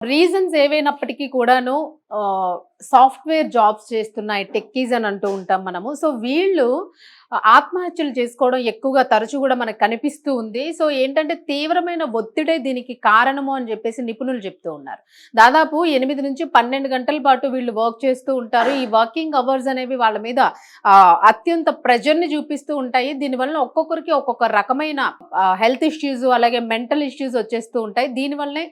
Reasons ఏవైనప్పటికీ కూడాను software jobs చేస్తున్నాయి techies అని అంటూ ఉంటాం మనము. సో, వీళ్ళు ఆత్మహత్యలు చేసుకోవడం ఎక్కువగా తరచు గూడా మనకు కనిపిస్తూ ఉంది. సో, ఏంటంటే తీవ్రమైన ఒత్తిడే దీనికి కారణము అని జెప్పేసి నిపుణులు చెప్తూ ఉన్నారు. దాదాపు 8-12 గంటల పాటు వీళ్ళు వర్క్ చేస్తూ ఉంటారు. ఈ వర్కింగ్ అవర్స్ అనేవి వాళ్ళ మీద అత్యంత ప్రెషర్‌ని చూపిస్తూ ఉంటాయి. దీనివల్ల ఒక్కొక్కరికి ఒక్కొక్క రకమైన హెల్త్ ఇష్యూస్ అలాగే మెంటల్ ఇష్యూస్ వచ్చేస్తూ ఉంటాయి. దీనివల్లనే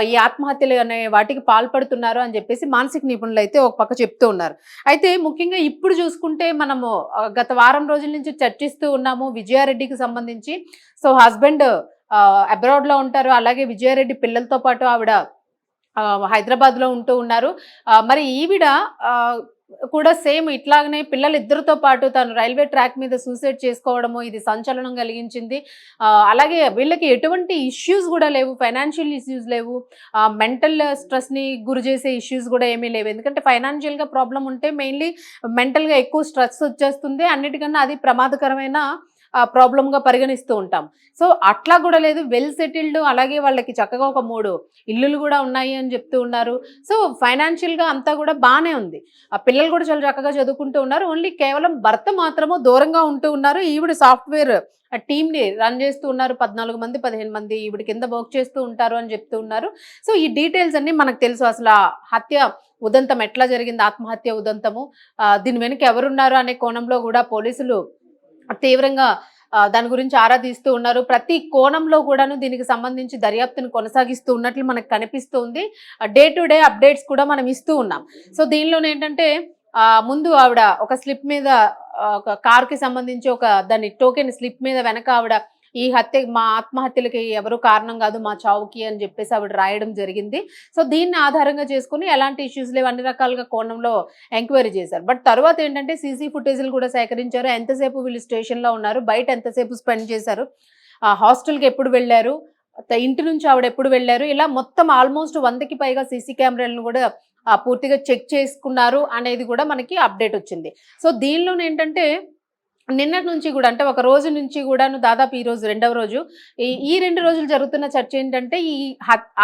ఈ ఆత్మహత్యలు అనే వాటికి పాల్పడుతున్నారు అని చెప్పేసి మానసిక నిపుణులైతే ఒక పక్క చెప్తూ ఉన్నారు. అయితే ముఖ్యంగా ఇప్పుడు చూసుకుంటే మనము గత వారం రోజుల నుంచి చర్చిస్తూ ఉన్నాము విజయారెడ్డికి సంబంధించి. సో, హస్బెండ్ అబ్రాడ్‌లో ఉంటారు. అలాగే విజయారెడ్డి పిల్లలతో పాటు ఆవిడ హైదరాబాద్‌లో ఉంటూ ఉన్నారు. మరి ఈవిడ ఆహ్, కూడా సేమ్ ఇట్లాగనే పిల్లలిద్దరితో పాటు తను రైల్వే ట్రాక్ మీద సూసైడ్ చేసుకోవడము ఇది సంచలనం కలిగించింది. అలాగే వీళ్ళకి ఎటువంటి ఇష్యూస్ గూడా లేవు. ఫైనాన్షియల్ ఇష్యూస్ లేవు. మెంటల్ స్ట్రెస్‌ని గురి చేసే ఇష్యూస్ గూడా ఏమీ లేవు. ఎందుకంటే ఫైనాన్షియల్‌గా ప్రాబ్లమ్ ఉంటే మెయిన్‌లీ మెంటల్‌గా ఎక్కువ స్ట్రెస్ వచ్చేస్తుంది. అన్నిటికన్నా అది ప్రమాదకరమైన ప్రాబ్లమ్‌గా పరిగణిస్తూ ఉంటాం. సో, అట్లా గూడా లేదు. వెల్ సెటిల్డ్ అలాగే వాళ్ళకి చక్కగా ఒక 3 ఇల్లులు గూడా ఉన్నాయి అని జెప్తూ ఉన్నారు. సో, ఫైనాన్షియల్‌గా అంతా గూడా బానే ఉంది. ఆ పిల్లలు గూడా చాలా చక్కగా చదువుకుంటూ ఉన్నారు. ఓన్లీ కేవలం భర్త మాత్రము దూరంగా ఉంటూ ఉన్నారు. ఈవిడ సాఫ్ట్‌వేర్ టీమ్‌ని రన్ చేస్తూ ఉన్నారు. 14 మంది, 15 మంది ఈవిడ కింద వర్క్ చేస్తూ ఉంటారు అని జెప్తూ ఉన్నారు. సో, ఈ డీటెయిల్స్ అన్నీ మనకు తెలుసు. అసల హత్య ఉదంతం ఎట్లా జరిగింది? ఆత్మహత్య ఉదంతము. దీని వెనుక ఎవరున్నారు అనే కోణంలో గూడా పోలీసులు తీవ్రంగా దాని గురించి ఆరా తీస్తూ ఉన్నారు. ప్రతి కోణంలో కూడాను దీనికి సంబంధించి దర్యాప్తును కొనసాగిస్తూ ఉన్నట్లు మనకు కనిపిస్తుంది. డే టు డే అప్డేట్స్ కూడా మనం ఇస్తూ ఉన్నాం. సో, దీనిలోనేంటంటే ముందు ఆవిడ ఒక స్లిప్ మీద ఒక కార్‌కి సంబంధించి దాని టోకెన్ స్లిప్ మీద వెనక ఆవిడ ఈ హత్య మా ఆత్మహత్యలకి ఎవరు కారణం కాదు మా చావుకి అని చెప్పేసి ఆవిడ రాయడం జరిగింది. సో, దీన్ని ఆధారంగా చేసుకొని ఎలాంటి ఇష్యూస్ లేవు అన్ని రకాలుగా కోణంలో ఎంక్వైరీ చేశారు. బట్ తర్వాత ఏంటంటే సీసీ ఫుటేజ్‌లు కూడా సేకరించారు. ఎంతసేపు వీళ్ళు స్టేషన్‌లో ఉన్నారు, బయట ఎంతసేపు స్పెండ్ చేశారు, హాస్టల్‌కి ఎప్పుడు వెళ్లారు, ఇంటి నుంచి ఆవిడ ఎప్పుడు వెళ్లారు, ఇలా మొత్తం ఆల్మోస్ట్ 100కి పైగా సీసీ కెమెరాలను కూడా పూర్తిగా చెక్ చేసుకున్నారు అనేది కూడా మనకి అప్డేట్ వచ్చింది. సో, దీనిలోనేంటంటే నిన్నటి నుంచి గూడా అంటే ఒక రోజు నుంచి గూడాను దాదాపు ఈ రోజు రెండవ రోజు. ఈ 2 రోజులు జరుగుతున్న చర్చ ఏంటంటే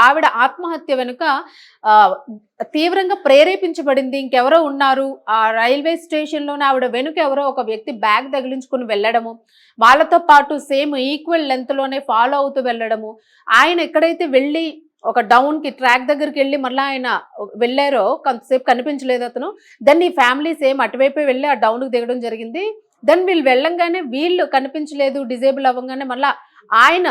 ఆవిడ ఆత్మహత్య వెనుక ఆహ్, తీవ్రంగా ప్రేరేపించబడింది. ఇంకెవరో ఉన్నారు. ఆ రైల్వే స్టేషన్‌లోనే ఆవిడ వెనుక ఎవరో ఒక వ్యక్తి బ్యాగ్ తగిలించుకొని వెళ్ళడము. వాళ్ళతో పాటు సేమ్ ఈక్వల్ లెంగ్త్‌లోనే ఫాలో అవుతూ వెళ్ళడము. ఆయన ఎక్కడైతే వెళ్ళి ఒక డౌన్‌కి ట్రాక్ దగ్గరికెళ్ళి మళ్ళా ఆయన వెళ్లారో కొంతసేపు కనిపించలేదు అతను. దెన్ ఈ ఫ్యామిలీ సేమ్ అటువైపే వెళ్లి ఆ డౌన్‌కి దిగడం జరిగింది. దెన్ వీళ్ళు వెళ్ళంగానే వీళ్ళు కనిపించలేదు. డిజేబుల్ అవ్వంగానే మళ్ళా ఆయన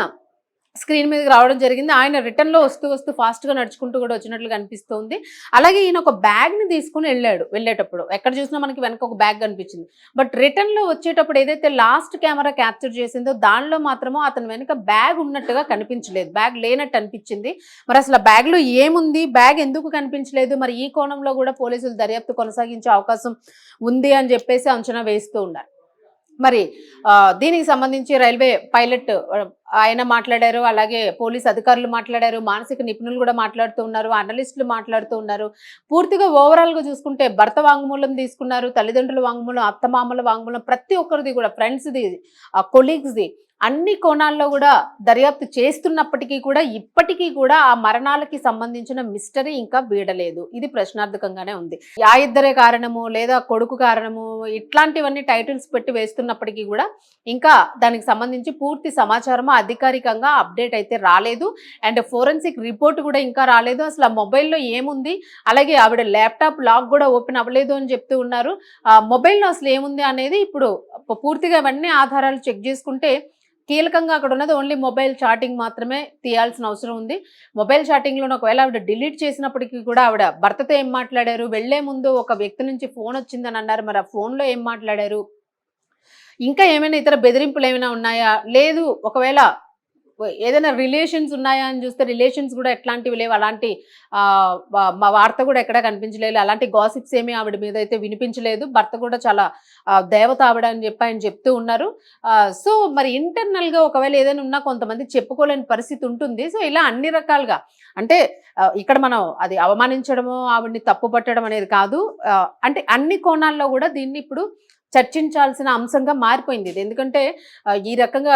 స్క్రీన్ మీదకి రావడం జరిగింది. ఆయన రిటర్న్‌లో వస్తూ ఫాస్ట్‌గా నడుచుకుంటూ కూడా వచ్చినట్లు కనిపిస్తోంది. అలాగే ఈయన ఒక బ్యాగ్‌ని తీసుకొని వెళ్ళేటప్పుడు. ఎక్కడ చూసినా మనకి వెనక ఒక బ్యాగ్ కనిపించింది. బట్ రిటర్న్‌లో వచ్చేటప్పుడు ఏదైతే లాస్ట్ కెమెరా క్యాప్చర్ చేసిందో దానిలో మాత్రము అతని వెనక బ్యాగ్ ఉన్నట్టుగా కనిపించలేదు. బ్యాగ్ లేనట్టు అనిపించింది. మరి అసలు ఆ బ్యాగ్‌లో ఏముంది? బ్యాగ్ ఎందుకు కనిపించలేదు? మరి ఈ కోణంలో కూడా పోలీసులు దర్యాప్తు కొనసాగించే అవకాశం ఉంది అని చెప్పేసి అంచనా వేస్తూ ఉన్నారు. మరి దీనికి సంబంధించి రైల్వే పైలట్ ఆయన మాట్లాడారు. అలాగే పోలీస్ అధికారులు మాట్లాడారు. మానసిక నిపుణులు కూడా మాట్లాడుతూ ఉన్నారు. అనలిస్టులు మాట్లాడుతూ ఉన్నారు. పూర్తిగా ఓవరాల్‌గా చూసుకుంటే భర్త వాంగ్మూలం తీసుకున్నారు. తల్లిదండ్రుల వాంగ్మూలం, అత్తమామల వాంగ్మూలం ప్రతి ఒక్కరిది కూడా ఫ్రెండ్స్‌ది, కొలీగ్స్‌ది అన్ని కోణాల్లో కూడా దర్యాప్తు చేస్తున్నప్పటికీ కూడా ఇప్పటికీ కూడా ఆ మరణాలకి సంబంధించిన మిస్టరీ ఇంకా వీడలేదు. ఇది ప్రశ్నార్థకంగానే ఉంది. ఆ ఇద్దరే కారణము లేదా కొడుకు కారణము ఇట్లాంటివన్నీ టైటిల్స్ పెట్టి వేస్తున్నప్పటికీ కూడా ఇంకా దానికి సంబంధించి పూర్తి సమాచారం అధికారికంగా అప్డేట్ అయితే రాలేదు. అండ్ ఫోరెన్సిక్ రిపోర్ట్ కూడా ఇంకా రాలేదు. అసలు ఆ మొబైల్‌లో ఏముంది, అలాగే ఆవిడ ల్యాప్‌టాప్ లాక్ కూడా ఓపెన్ అవ్వలేదు అని చెప్తూ ఉన్నారు. మొబైల్‌లో అసలు ఏముంది అనేది ఇప్పుడు పూర్తిగా ఇవన్నీ ఆధారాలు చెక్ చేసుకుంటే కీలకంగా అక్కడ ఉన్నది ఓన్లీ మొబైల్ చాటింగ్ మాత్రమే తీయాల్సిన అవసరం ఉంది. మొబైల్ చాటింగ్‌లోని ఒకవేళ ఆవిడ డిలీట్ చేసినప్పటికీ కూడా ఆవిడ భర్తతో ఏం మాట్లాడారు, వెళ్లే ముందు ఒక వ్యక్తి నుంచి ఫోన్ వచ్చిందని అన్నారు. మరి ఆ ఫోన్‌లో ఏం మాట్లాడారు? ఇంకా ఏమైనా ఇతర బెదిరింపులు ఏమైనా ఉన్నాయా? లేదు ఒకవేళ ఏదైనా రిలేషన్స్ ఉన్నాయా అని చూస్తే రిలేషన్స్ కూడా ఎట్లాంటివి లేవు. అలాంటి మా వార్త కూడా ఎక్కడా కనిపించలేదు. అలాంటి గాసిప్స్ ఏమీ ఆవిడ మీద అయితే వినిపించలేదు. భర్త కూడా చాలా దేవత ఆవిడ అని చెప్పి ఆయన చెప్తూ ఉన్నారు. సో మరి ఇంటర్నల్‌గా ఒకవేళ ఏదైనా ఉన్నా కొంతమంది చెప్పుకోలేని పరిస్థితి ఉంటుంది. సో ఇలా అన్ని రకాలుగా అంటే ఇక్కడ మనం అది అవమానించడమో, ఆవిడని తప్పు పట్టడం అనేది కాదు. అంటే అన్ని కోణాల్లో కూడా దీన్ని ఇప్పుడు చర్చించాల్సిన అంశంగా మారిపోయింది ఇది. ఎందుకంటే ఈ రకంగా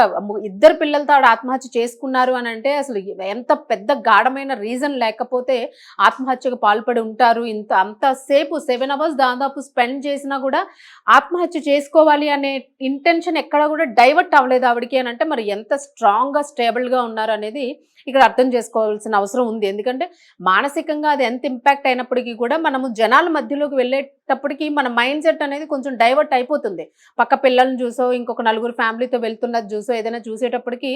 ఇద్దరు పిల్లలతో ఆవిడ ఆత్మహత్య చేసుకున్నారు అని అంటే అసలు ఎంత పెద్ద గాఢమైన రీజన్ లేకపోతే ఆత్మహత్యకు పాల్పడి ఉంటారు. అంత సేపు 7 అవర్స్ దాదాపు స్పెండ్ చేసినా కూడా ఆత్మహత్య చేసుకోవాలి అనే ఇంటెన్షన్ ఎక్కడ కూడా డైవర్ట్ అవ్వలేదు ఆవిడకి అని అంటే మరి ఎంత స్ట్రాంగ్‌గా, స్టేబుల్‌గా ఉన్నారు అనేది ఇక్కడ అర్థం చేసుకోవాల్సిన అవసరం ఉంది. ఎందుకంటే మానసికంగా అది ఎంత ఇంపాక్ట్ అయినప్పటికీ కూడా మనము జనాల మధ్యలోకి వెళ్ళేటప్పటికి మన మైండ్ సెట్ అనేది కొంచెం డైవర్ట్ అయిపోతుంది. పక్క పిల్లల్ని చూసో, ఇంకొక నలుగురు ఫ్యామిలీతో వెళ్తున్నది చూసో, ఏదైనా చూసేటప్పటికి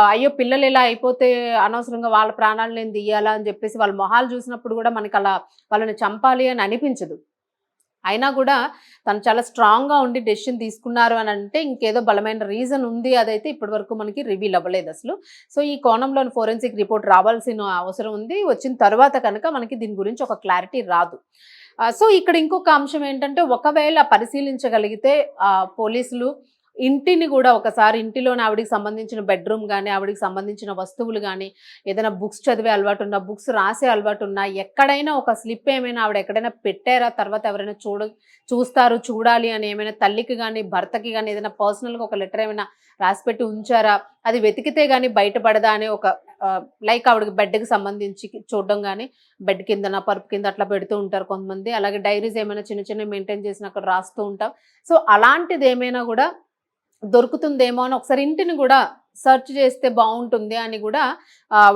అయ్యో! పిల్లలు ఇలా అయిపోతే అనవసరంగా వాళ్ళ ప్రాణాలు నేను తీయాలా అని చెప్పేసి వాళ్ళ మొహాలు చూసినప్పుడు కూడా మనకు అలా వాళ్ళని చంపాలి అని అనిపించదు. అయినా కూడా తను చాలా స్ట్రాంగ్‌గా ఉండి డెసిషన్ తీసుకున్నారు అని అంటే ఇంకేదో బలమైన రీజన్ ఉంది. అదైతే ఇప్పటివరకు మనకి రివీల్ అవ్వలేదు అసలు. సో, ఈ కోణంలోని ఫోరెన్సిక్ రిపోర్ట్ రావాల్సిన అవసరం ఉంది. వచ్చిన తర్వాత కనుక మనకి దీని గురించి ఒక క్లారిటీ రాదు. సో, ఇక్కడ ఇంకొక అంశం ఏంటంటే ఒకవేళ పరిశీలించగలిగితే పోలీసులు ఇంటిని గూడా ఒకసారి ఇంటిలోని ఆవిడకి సంబంధించిన బెడ్‌రూమ్ గాని, ఆవిడకి సంబంధించిన వస్తువులు గాని, ఏదైనా బుక్స్ చదివే అలవాటున్నా, బుక్స్ రాసే అలవాటున్నా, ఎక్కడైనా ఒక స్లిప్ ఏమైనా ఆవిడ ఎక్కడైనా పెట్టారా? తర్వాత ఎవరైనా చూస్తారు, చూడాలి అని ఏమైనా తల్లికి గాని, భర్తకి గాని ఏదైనా పర్సనల్‌గా ఒక లెటర్ ఏమైనా రాసిపెట్టి ఉంచారా? అది వెతికితే గాని బయటపడదా అనే ఒక లైక్ ఆవిడకి బెడ్‌కి సంబంధించి చూడడం గాని, బెడ్ కిందన, పరుపు కింద అట్లా పెడుతూ ఉంటారు కొంతమంది. అలాగే డైరీస్ ఏమైనా చిన్న చిన్నవి మెయింటైన్ చేసిన అక్కడ రాస్తూ ఉంటాం. సో, అలాంటిదేమైనా గూడా దొరుకుతుందేమో అని ఒకసారి ఇంటిని గూడా సెర్చ్ చేస్తే బావుంటుంది అని గూడా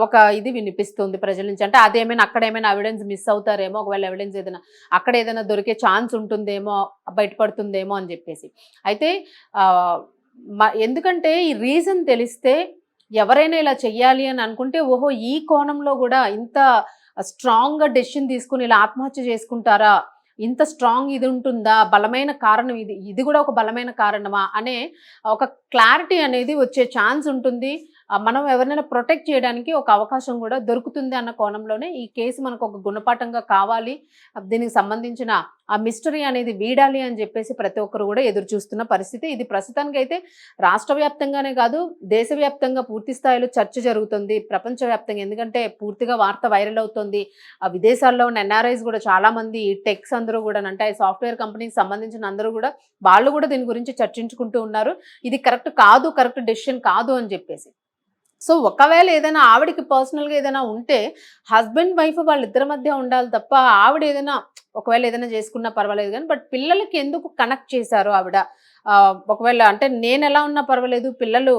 ఒక ఇది వినిపిస్తుంది ప్రజల నుంచి. అంటే అదేమైనా అక్కడేమైనా ఎవిడెన్స్ మిస్ అవుతారేమో, ఒకవేళ ఎవిడెన్స్ ఏదైనా అక్కడ ఏదైనా దొరికే ఛాన్స్ ఉంటుందేమో, బయటపడుతుందేమో అని జెప్పేసి. అయితే ఆహ్, ఎందుకంటే ఈ రీజన్ తెలిస్తే ఎవరైనా ఇలా చెయ్యాలి అని అనుకుంటే, ఓహో! ఈ కోణంలో గూడా ఇంత స్ట్రాంగ్‌గా డెసిషన్ తీసుకొని ఇలా ఆత్మహత్య చేసుకుంటారా? ఇంత స్ట్రాంగ్ ఇది ఉంటుందా? బలమైన కారణం ఇది. ఇది గూడా ఒక బలమైన కారణమా? అనే ఒక క్లారిటీ అనేది వచ్చే ఛాన్స్ ఉంటుంది. మనం ఎవరినైనా ప్రొటెక్ట్ చేయడానికి ఒక అవకాశం గూడా దొరుకుతుంది అన్న కోణంలోనే ఈ కేసు మనకు ఒక గుణపాఠంగా కావాలి. దీనికి సంబంధించిన ఆ మిస్టరీ అనేది వీడాలి అని జెప్పేసి ప్రతి ఒక్కరు గూడా ఎదురు చూస్తున్న పరిస్థితి. ఇది ప్రస్తుతానికైతే రాష్ట్ర వ్యాప్తంగానే కాదు, దేశవ్యాప్తంగా పూర్తి స్థాయిలో చర్చ జరుగుతుంది. ప్రపంచవ్యాప్తంగా ఎందుకంటే పూర్తిగా వార్త వైరల్ అవుతుంది. విదేశాల్లో ఉన్న ఎన్ఆర్ఐస్ గూడా చాలామంది టెక్స్ అందరూ గూడానంటే సాఫ్ట్‌వేర్ కంపెనీకి సంబంధించిన అందరూ గూడా వాళ్ళు గూడా దీని గురించి చర్చించుకుంటూ ఉన్నారు. ఇది కరెక్ట్ కాదు, కరెక్ట్ డెసిషన్ కాదు అని జెప్పేసి. సో, ఒకవేళ ఏదైనా ఆవిడకి పర్సనల్‌గా ఏదైనా ఉంటే హస్బెండ్, వైఫ్ వాళ్ళిద్దరి మధ్య ఉండాలి తప్ప ఆవిడ ఏదైనా ఒకవేళ ఏదైనా చేసుకున్నా పర్వాలేదు గానీ, బట్ పిల్లలకి ఎందుకు కనెక్ట్ చేశారు ఆవిడ? ఒకవేళ అంటే నేనెలా ఉన్నా పర్వాలేదు పిల్లలు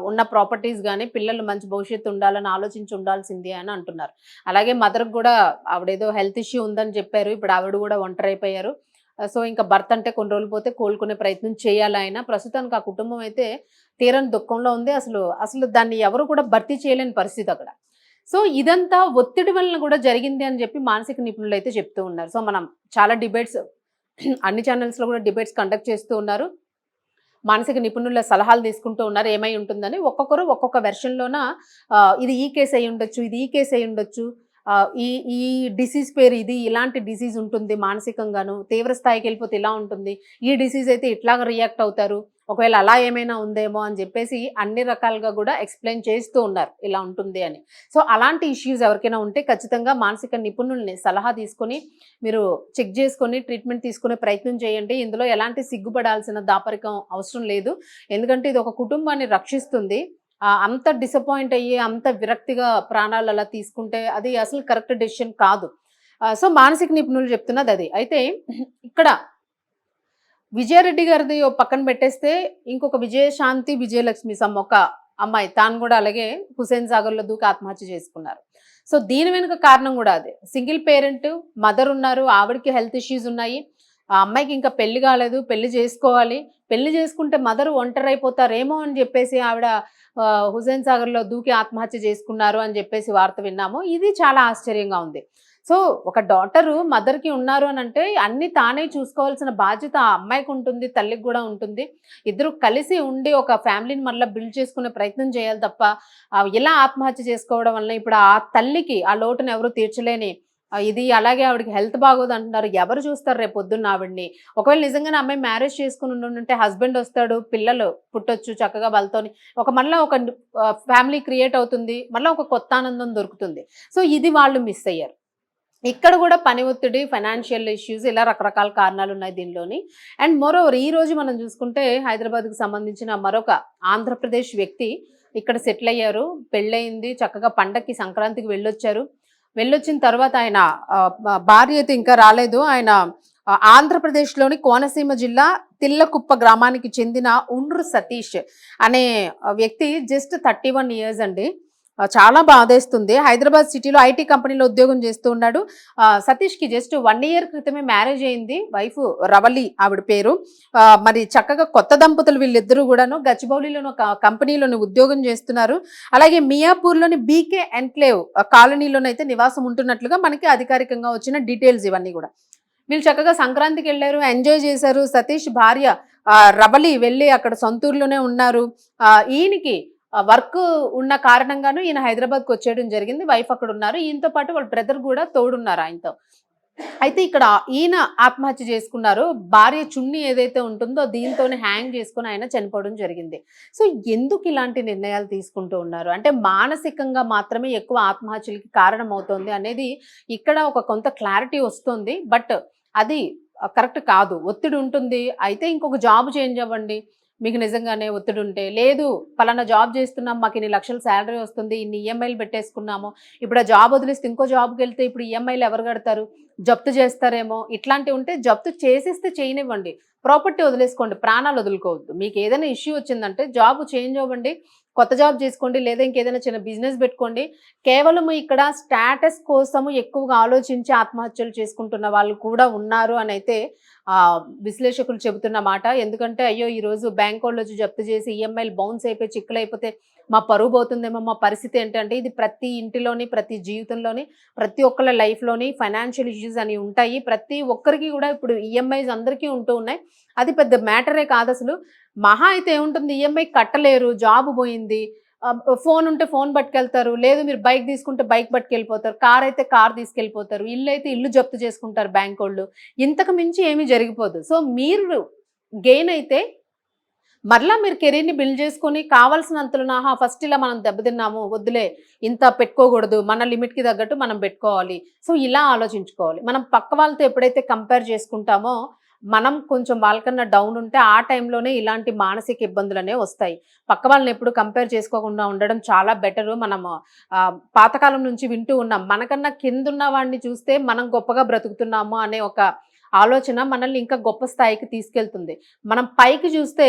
ఉన్న ప్రాపర్టీస్ గానీ, పిల్లలు మంచి భవిష్యత్తు ఉండాలని ఆలోచించి ఉండాల్సింది అని అంటున్నారు. అలాగే మదర్‌కి గూడా ఆవిడేదో హెల్త్ ఇష్యూ ఉందని చెప్పారు. ఇప్పుడు ఆవిడ గూడా ఒంటరైపోయారు. సో, ఇంకా భర్త అంటే కొన్ని రోజులు పోతే కోలుకునే ప్రయత్నం చేయాలాయన. ప్రస్తుతానికి ఆ కుటుంబం అయితే తీరని దుఃఖంలో ఉంది. అసలు దాన్ని ఎవరు కూడా భర్తీ చేయలేని పరిస్థితి అక్కడ. సో, ఇదంతా ఒత్తిడి వలన కూడా జరిగింది అని చెప్పి మానసిక నిపుణులైతే చెప్తూ ఉన్నారు. సో, మనం చాలా డిబేట్స్ అన్ని ఛానెల్స్‌లో కూడా డిబేట్స్ కండక్ట్ చేస్తూ ఉన్నారు. మానసిక నిపుణుల సలహాలు తీసుకుంటూ ఉన్నారు. ఏమై ఉంటుందని ఒక్కొక్కరు ఒక్కొక్క వెర్షన్‌లోన ఇది ఈ కేస్ అయ్యుండొచ్చు, ఇది ఈ కేస్ అయ్యుండొచ్చు. ఈ ఈ డిసీజ్ పేరు ఇది, ఇలాంటి డిసీజ్ ఉంటుంది మానసికంగాను. తీవ్ర స్థాయికెళ్ళిపోతే ఇలా ఉంటుంది. ఈ డిసీజ్ అయితే ఇట్లాగా రియాక్ట్ అవుతారు. ఒకవేళ అలా ఏమైనా ఉందేమో అని జెప్పేసి అన్ని రకాలుగా గూడా ఎక్స్‌ప్లెయిన్ చేస్తూ ఉన్నారు. ఇలా ఉంటుంది అని. సో, అలాంటి ఇష్యూస్ ఎవరికైనా ఉంటే ఖచ్చితంగా మానసిక నిపుణుల్ని సలహా తీసుకొని మీరు చెక్ జేసుకొని ట్రీట్‌మెంట్ తీసుకునే ప్రయత్నం చేయండి. ఇందులో ఎలాంటి సిగ్గుపడాల్సిన దాపరికం అవసరం లేదు. ఎందుకంటే ఇది ఒక కుటుంబాన్ని రక్షిస్తుంది. అంత డిసప్పాయింట్ అయ్యి, అంత విరక్తిగా ప్రాణాలు అలా తీసుకుంటే అది అసలు కరెక్ట్ డెసిషన్ కాదు. సో, మానసిక నిపుణులు చెప్తున్నదది. అయితే ఇక్కడ విజయారెడ్డి గారిది ఓ పక్కన పెట్టేస్తే, ఇంకొక విజయశాంతి, విజయలక్ష్మి సమ్ ఒక అమ్మాయి. తాను గూడా అలాగే హుస్సేన్ సాగర్‌లో దూకి ఆత్మహత్య చేసుకున్నారు. సో, దీని వెనుక కారణం గూడా అదే. సింగిల్ పేరెంట్, మదర్ ఉన్నారు. ఆవిడకి హెల్త్ ఇష్యూస్ ఉన్నాయి. ఆ అమ్మాయికి ఇంకా పెళ్లి కాలేదు. పెళ్లి చేసుకోవాలి. పెళ్లి చేసుకుంటే మదర్ ఒంటరైపోతారేమో అని జెప్పేసి ఆవిడ హుస్సేన్ సాగర్‌లో దూకి ఆత్మహత్య చేసుకున్నారు అని జెప్పేసి వార్త విన్నాము. ఇది చాలా ఆశ్చర్యంగా ఉంది. సో, ఒక డాటరు మదర్‌కి ఉన్నారు అనంటే అన్నీ తానే చూసుకోవాల్సిన బాధ్యత ఆ అమ్మాయికుంటుంది, తల్లికి గూడా ఉంటుంది. ఇద్దరు కలిసి ఉండి ఒక ఫ్యామిలీని మళ్ళా బిల్డ్ చేసుకునే ప్రయత్నం చేయాలి తప్ప ఇలా ఆత్మహత్య చేసుకోవడం వల్ల ఇప్పుడు ఆ తల్లికి ఆ లోటుని ఎవరు తీర్చలేని ఇది అలాగే ఆవిడకి హెల్త్ బాగోదంటున్నారు. ఎవరు చూస్తారు రేపొద్దున్న ఆవిడని? ఒకవేళ నిజంగానే అమ్మాయి మ్యారేజ్ చేసుకొని ఉండుంటే హస్బెండ్ వస్తాడు, పిల్లలు పుట్టొచ్చు చక్కగా వాళ్ళతోని మళ్ళా ఒక ఫ్యామిలీ క్రియేట్ అవుతుంది. మళ్ళా ఒక కొత్త ఆనందం దొరుకుతుంది. సో, ఇది వాళ్ళు మిస్ అయ్యారు. ఇక్కడ కూడా పని ఒత్తిడి, ఫైనాన్షియల్ ఇష్యూస్ ఇలా రకరకాల కారణాలున్నాయి దీనిలోని. అండ్ మోరోవర్ ఈరోజు మనం చూసుకుంటే హైదరాబాద్‌కి సంబంధించిన మరొక ఆంధ్రప్రదేశ్ వ్యక్తి ఇక్కడ సెటిల్ అయ్యారు. పెళ్లయింది. చక్కగా పండక్కి సంక్రాంతికి వెళ్ళొచ్చారు. వెళ్ళొచ్చిన తర్వాత ఆయన భార్య అయితే ఇంకా రాలేదు. ఆయన ఆంధ్రప్రదేశ్‌లోని కోనసీమ జిల్లా తిల్లకుప్ప గ్రామానికి చెందిన ఉండ్రు సతీష్ అనే వ్యక్తి జస్ట్ 31 ఇయర్స్ అండి. చాలా బాధేస్తుంది. హైదరాబాద్ సిటీలో ఐటీ కంపెనీలో ఉద్యోగం చేస్తూ ఉన్నాడు. సతీష్‌కి జస్ట్ 1 ఇయర్ క్రితమే మ్యారేజ్ అయింది. వైఫ్ రవలి ఆవిడ పేరు. మరి చక్కగా కొత్త దంపతులు వీళ్ళిద్దరూ గూడాను గచ్చిబౌలిలోని ఒక కంపెనీలోని ఉద్యోగం చేస్తున్నారు. అలాగే మియాపూర్‌లోని బీకే ఎన్‌క్లేవ్ కాలనీలోనైతే నివాసం ఉంటున్నట్లుగా మనకి అధికారికంగా వచ్చిన డీటెయిల్స్ ఇవన్నీ గూడా. వీళ్ళు చక్కగా సంక్రాంతికెళ్లారు. ఎంజాయ్ చేశారు. సతీష్ భార్య రవలి వెళ్లి అక్కడ సొంతూరులోనే ఉన్నారు. ఈయనకి వర్క్ ఉన్న కారణంగాను ఈయన హైదరాబాద్‌కి వచ్చేయడం జరిగింది. వైఫ్ అక్కడ ఉన్నారు. ఈయనతో పాటు వాళ్ళ బ్రదర్ కూడా తోడున్నారు ఆయనతో. అయితే ఇక్కడ ఈయన ఆత్మహత్య చేసుకున్నారు. భార్య చున్నీ ఏదైతే ఉంటుందో దీంతోనే హ్యాంగ్ చేసుకొని ఆయన చనిపోవడం జరిగింది. సో ఎందుకు ఇలాంటి నిర్ణయాలు తీసుకుంటూ ఉన్నారు? అంటే మానసికంగా మాత్రమే ఎక్కువ ఆత్మహత్యలకి కారణమవుతోంది అనేది ఇక్కడ ఒక కొంత క్లారిటీ వస్తుంది. బట్ అది కరెక్ట్ కాదు. ఒత్తిడి ఉంటుంది. అయితే ఇంకొక జాబ్ చేంజ్ అవ్వండి. మీకు నిజంగానే ఒత్తిడి ఉంటే. లేదు పలానా జాబ్ చేస్తున్నాం. మాకు ఇన్ని లక్షల సాలరీ వస్తుంది. ఇన్ని ఈఎంఐలు పెట్టేసుకున్నాము. ఇప్పుడు ఆ జాబ్ వదిలేస్తే ఇంకో జాబ్‌కెళ్తే ఇప్పుడు ఈఎంఐలు ఎవరు కడతారు? జప్తు చేస్తారేమో. ఇట్లాంటివి ఉంటే జప్తు చేసేస్తే చేయనివ్వండి. ప్రాపర్టీ వదిలేసుకోండి. ప్రాణాలు వదులుకోవద్దు. మీకు ఏదైనా ఇష్యూ వచ్చిందంటే జాబ్ చేంజ్ అవ్వండి. కొత్త జాబ్ చేసుకోండి. లేదా ఇంకేదైనా చిన్న బిజినెస్ పెట్టుకోండి. కేవలం ఇక్కడ స్టేటస్ కోసము ఎక్కువగా ఆలోచించి ఆత్మహత్యలు చేసుకుంటున్న వాళ్ళు కూడా ఉన్నారు అనైతే విశ్లేషకులు చెబుతున్న మాట. ఎందుకంటే అయ్యో ఈరోజు బ్యాంకోళ్ళొచ్చి జప్తు చేసి ఈఎంఐలు బౌన్స్ అయిపోయి చిక్కులైపోతే మా పరువు పోతుందేమో, మా పరిస్థితి ఏంటంటే ఇది ప్రతి ఇంటిలోని, ప్రతి జీవితంలోని, ప్రతి ఒక్కళ్ళ లైఫ్‌లోని ఫైనాన్షియల్ ఇష్యూస్ అనేవి ఉంటాయి. ప్రతి ఒక్కరికి కూడా ఇప్పుడు ఈఎంఐస్ అందరికీ ఉంటూ ఉన్నాయి. అది పెద్ద మ్యాటరే కాదసలు. మహా అయితే ఏముంటుంది ఈఎంఐ కట్టలేరు, జాబ్ పోయింది. ఫోన్ ఉంటే ఫోన్ పట్టుకెళ్తారు. లేదు మీరు బైక్ తీసుకుంటే బైక్ పట్టుకెళ్ళిపోతారు. కార్ అయితే కార్ తీసుకెళ్ళిపోతారు. ఇల్లు అయితే ఇల్లు జప్తు చేసుకుంటారు బ్యాంకోళ్ళు. ఇంతకు మించి ఏమీ జరిగిపోదు. సో మీరు గెయిన్ అయితే మరలా మీరు కెరీర్‌ని బిల్డ్ చేసుకొని కావాల్సినంతలో ఫస్ట్ ఇలా మనం దెబ్బతిన్నాము. వద్దులే ఇంత పెట్టుకోకూడదు. మన లిమిట్‌కి తగ్గట్టు మనం పెట్టుకోవాలి. సో ఇలా ఆలోచించుకోవాలి. మనం పక్క వాళ్ళతో ఎప్పుడైతే కంపేర్ చేసుకుంటామో మనం కొంచెం వాళ్ళకన్నా డౌన్ ఉంటే ఆ టైంలోనే ఇలాంటి మానసిక ఇబ్బందులనేవి వస్తాయి. పక్క వాళ్ళని ఎప్పుడు కంపేర్ చేసుకోకుండా ఉండడం చాలా బెటరు. మనము పాతకాలం నుంచి వింటూ ఉన్నాం. మనకన్నా కిందున్న వాడిని చూస్తే మనం గొప్పగా బ్రతుకుతున్నాము అనే ఒక ఆలోచన మనల్ని ఇంకా గొప్ప స్థాయికి తీసుకెళ్తుంది. మనం పైకి చూస్తే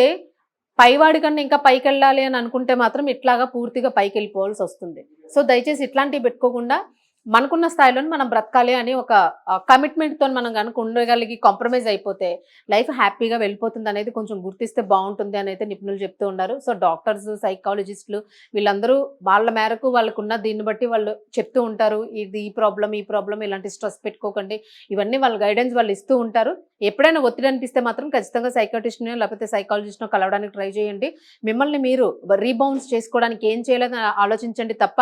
పైవాడి కన్నా ఇంకా పైకెళ్ళాలి అని అనుకుంటే మాత్రం ఇట్లాగా పూర్తిగా పైకెళ్ళిపోవాల్సొస్తుంది. సో దయచేసి ఇట్లాంటివి పెట్టుకోకుండా మనకున్న స్థాయిలోనే మనం బ్రతకాలి అని ఒక కమిట్మెంట్‌తోని మనం గనుక ఉండగలిగి కాంప్రమైజ్ అయిపోతే లైఫ్ హ్యాపీగా వెళ్ళిపోతుందనేది కొంచెం గుర్తిస్తే బావుంటుంది అనైతే నిపుణులు చెప్తూ ఉన్నారు. సో డాక్టర్స్, సైకాలజిస్టులు వీళ్ళందరూ వాళ్ళ మేరకు వాళ్ళకున్న దీన్ని బట్టి వాళ్ళు చెప్తూ ఉంటారు. ఇది ఈ ప్రాబ్లమ్ ఇలాంటి స్ట్రెస్ పెట్టుకోకండి. ఇవన్నీ వాళ్ళ గైడెన్స్ వాళ్ళు ఇస్తూ ఉంటారు. ఎప్పుడైనా ఒత్తిడి అనిపిస్తే మాత్రం ఖచ్చితంగా సైకియాట్రిస్ట్‌నో లేకపోతే సైకాలజిస్ట్‌నో కలవడానికి ట్రై చేయండి. మిమ్మల్ని మీరు రీబౌన్స్ చేసుకోవడానికి ఏం చేయాలని ఆలోచించండి తప్ప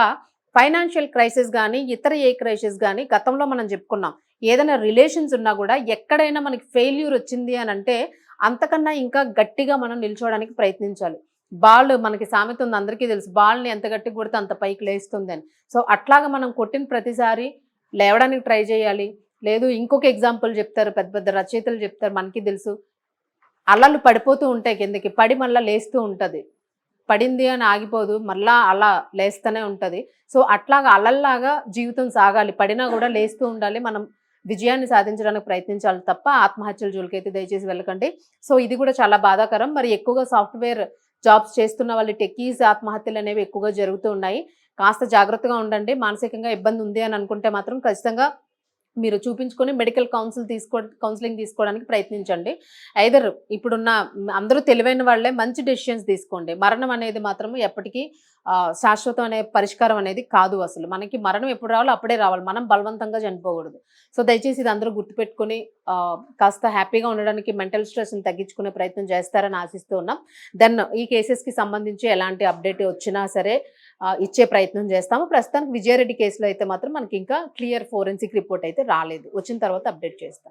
ఫైనాన్షియల్ క్రైసిస్ గానీ, ఇతర ఏ క్రైసిస్ గానీ గతంలో మనం చెప్పుకున్నాం. ఏదైనా రిలేషన్స్ ఉన్నా గూడా ఎక్కడైనా మనకి ఫెయిల్యూర్ వచ్చింది అనంటే అంతకన్నా ఇంకా గట్టిగా మనం నిల్చోవడానికి ప్రయత్నించాలి. బాల్ మనకి సామెత ఉంది అందరికీ తెలుసు. బాల్‌ని ఎంత గట్టిగా కొడితే అంత పైకి లేస్తుందని. సో అట్లాగా మనం కొట్టిన ప్రతిసారి లేవడానికి ట్రై చేయాలి. లేదు ఇంకొక ఎగ్జాంపుల్ చెప్తారు. పెద్ద పెద్ద రచయితలు చెప్తారు మనకి తెలుసు. అలలు పడిపోతూ ఉంటాయి కిందకి. పడి మళ్ళా లేస్తూ ఉంటది. పడింది అని ఆగిపోదు. మళ్ళా అలా లేస్తూనే ఉంటది. సో అట్లాగా అలల్లాగా జీవితం సాగాలి. పడినా గూడా లేస్తూ ఉండాలి. మనం విజయాన్ని సాధించడానికి ప్రయత్నించాలి తప్ప ఆత్మహత్యల జోలికైతే దయచేసి వెళ్ళకండి. సో ఇది కూడా చాలా బాధాకరం. మరి ఎక్కువగా సాఫ్ట్‌వేర్ జాబ్స్ చేస్తున్న వాళ్ళు టెక్కీస్ ఆత్మహత్యలనేవి ఎక్కువగా జరుగుతూ ఉన్నాయి. కాస్త జాగ్రత్తగా ఉండండి. మానసికంగా ఇబ్బంది ఉంది అని అనుకుంటే మాత్రం ఖచ్చితంగా మీరు చూపించుకొని మెడికల్ కౌన్సెలింగ్ తీసుకోవడానికి ప్రయత్నించండి. ఐదర్ ఇప్పుడున్న అందరూ తెలివైన వాళ్ళే మంచి డెసిషన్స్ తీసుకోండి. మరణం అనేది మాత్రం ఎప్పటికీ శాశ్వతం అనే పరిష్కారం అనేది కాదు అసలు. మనకి మరణం ఎప్పుడు రావాలో అప్పుడే రావాలి. మనం బలవంతంగా చనిపోకూడదు. సో దయచేసి ఇది అందరూ గుర్తుపెట్టుకొని కాస్త హ్యాపీగా ఉండడానికి మెంటల్ స్ట్రెస్‌ని తగ్గించుకునే ప్రయత్నం చేస్తారని ఆశిస్తూ ఉన్నాం. దెన్ ఈ కేసెస్‌కి సంబంధించి ఎలాంటి అప్డేట్ వచ్చినా సరే ఇచ్చే ప్రయత్నం చేస్తాము. ప్రస్తుతానికి విజయారెడ్డి కేసులో అయితే మాత్రం మనకి ఇంకా క్లియర్ ఫోరెన్సిక్ రిపోర్ట్ అయితే రాలేదు. వచ్చిన తర్వాత అప్డేట్ చేస్తాం.